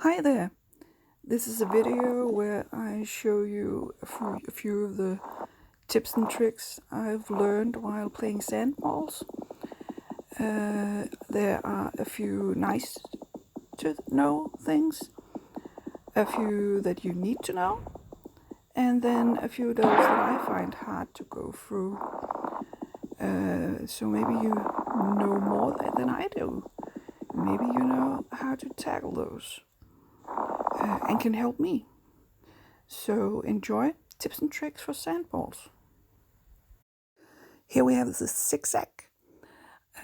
Hi there. This is a video where I show you a few of the tips and tricks I've learned while playing sandballs. There are a few nice to know things, a few that you need to know, and then a few of those that I find hard to go through. So maybe you know more than I do. Maybe you know how to tackle those and can help me. So enjoy tips and tricks for sandballs. Here we have the zigzag.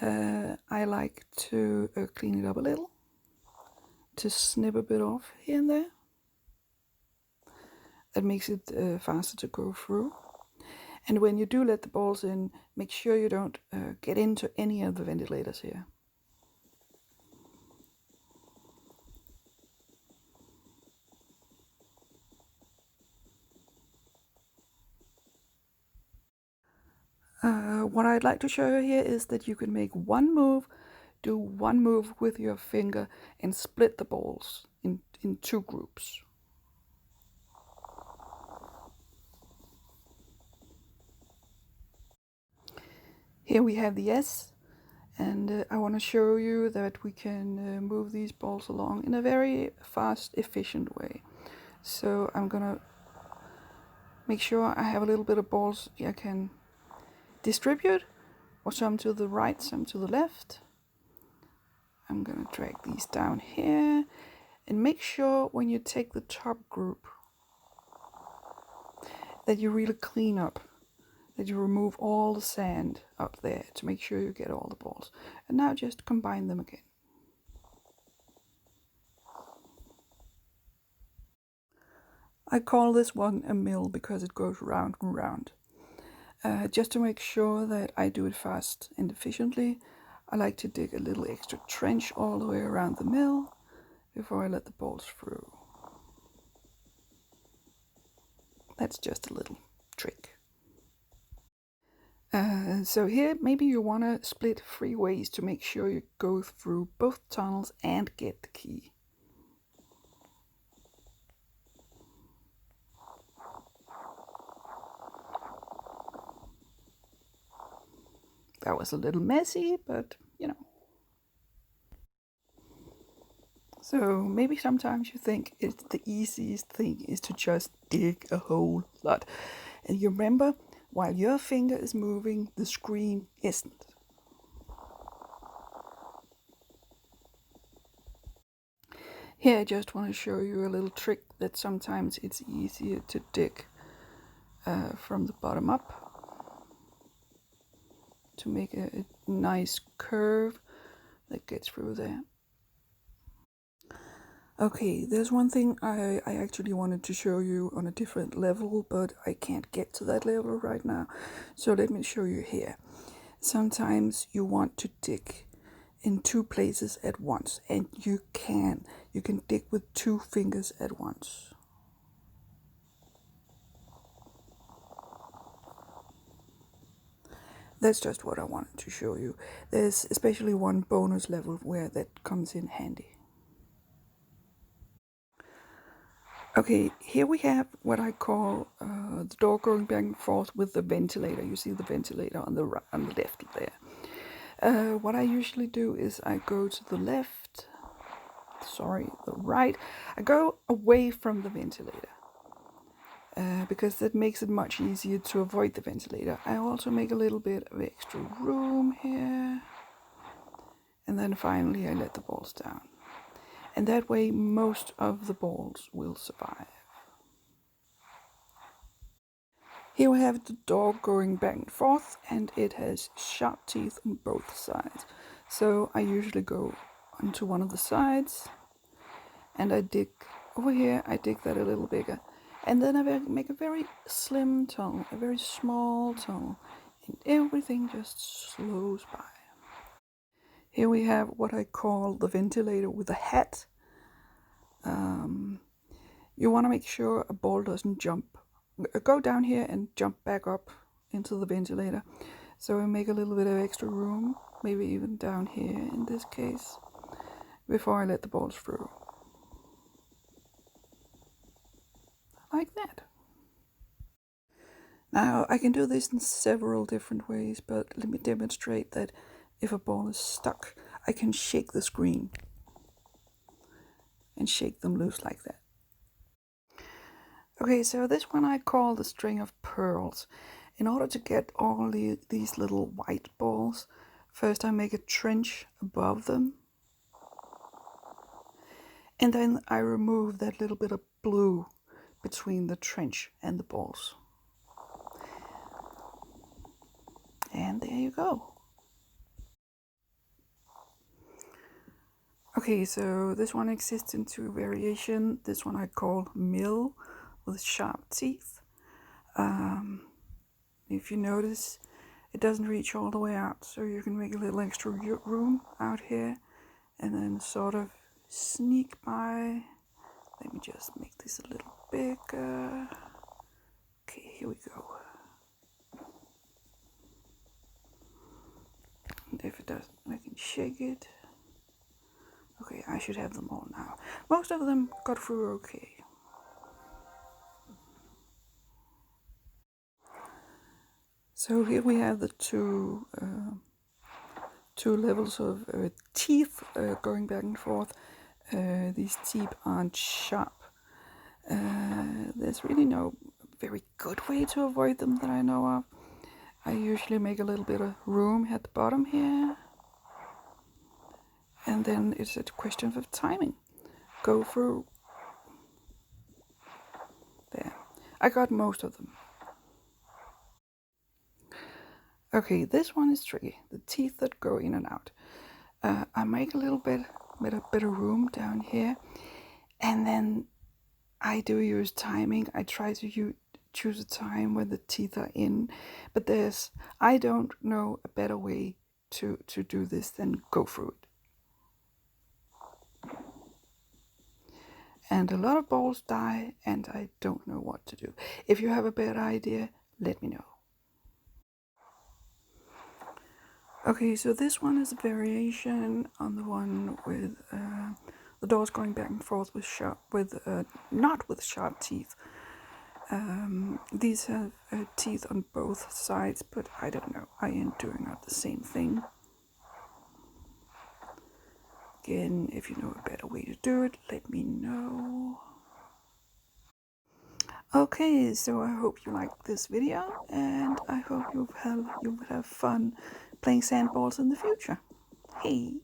I like to clean it up a little, to snip a bit off here and there. That makes it faster to go through. And when you do let the balls in, make sure you don't get into any of the ventilators here. What I'd like to show you here is that you can make one move, do one move with your finger, and split the balls in two groups. Here we have the S, and I want to show you that we can move these balls along in a very fast, efficient way. So I'm gonna make sure I have a little bit of balls I can distribute, or some to the right, some to the left. I'm gonna drag these down here, and make sure when you take the top group that you really clean up, that you remove all the sand up there to make sure you get all the balls. And now just combine them again. I call this one a mill because it goes round and round. Just to make sure that I do it fast and efficiently, I like to dig a little extra trench all the way around the mill before I let the balls through. That's just a little trick. So here, maybe you want to split 3 ways to make sure you go through both tunnels and get the key. That was a little messy, but you know. So maybe sometimes you think it's the easiest thing is to just dig a whole lot. And you remember, while your finger is moving, the screen isn't. Here I just want to show you a little trick that sometimes it's easier to dig from the bottom up to make a nice curve that gets through there. Okay, there's one thing I actually wanted to show you on a different level, but I can't get to that level right now. So let me show you here. Sometimes you want to dig in 2 places at once, and you can dig with 2 fingers at once. That's just what I wanted to show you. There's especially one bonus level where that comes in handy. Okay, here we have what I call the door going back and forth with the ventilator. You see the ventilator on the left there. What I usually do is I go to the the right. I go away from the ventilator because that makes it much easier to avoid the ventilator. I also make a little bit of extra room here. And then finally I let the balls down. And that way most of the balls will survive. Here we have the door going back and forth, and it has sharp teeth on both sides. So I usually go onto one of the sides, and I dig over here, I dig that a little bigger. And then I make a very slim tunnel, a very small tunnel, and everything just slows by. Here we have what I call the ventilator with a hat. You want to make sure a ball doesn't go down here and jump back up into the ventilator. So I make a little bit of extra room, maybe even down here in this case, before I let the balls through. Now, I can do this in several different ways, but let me demonstrate that if a ball is stuck, I can shake the screen and shake them loose like that. Okay, so this one I call the string of pearls. In order to get all these little white balls, first I make a trench above them, and then I remove that little bit of blue between the trench and the balls. And there you go. Okay, so this one exists in two variations. This one I call mill with sharp teeth. If you notice, it doesn't reach all the way out, so you can make a little extra room out here and then sort of sneak by. Let me just make this a little bigger. Okay, here we go. And if it doesn't, I can shake it. Okay, I should have them all now. Most of them got through okay. So here we have the two levels of teeth going back and forth. These teeth aren't sharp. There's really no very good way to avoid them that I know of. I usually make a little bit of room at the bottom here. And then it's a question of timing. Go through. There. I got most of them. Okay, this one is tricky. The teeth that go in and out. I make a little bit of room down here. And then I do use timing. I try to choose a time when the teeth are in. But I don't know a better way to do this than go through it. And a lot of balls die, and I don't know what to do. If you have a better idea, let me know. Okay, so this one is a variation on the one with the doors going back and forth with not with sharp teeth. These have teeth on both sides, but I don't know. I am doing out the same thing. Again, if you know a better way to do it, let me know. Okay, so I hope you liked this video, and I hope you will have fun playing sandballs in the future. Hey!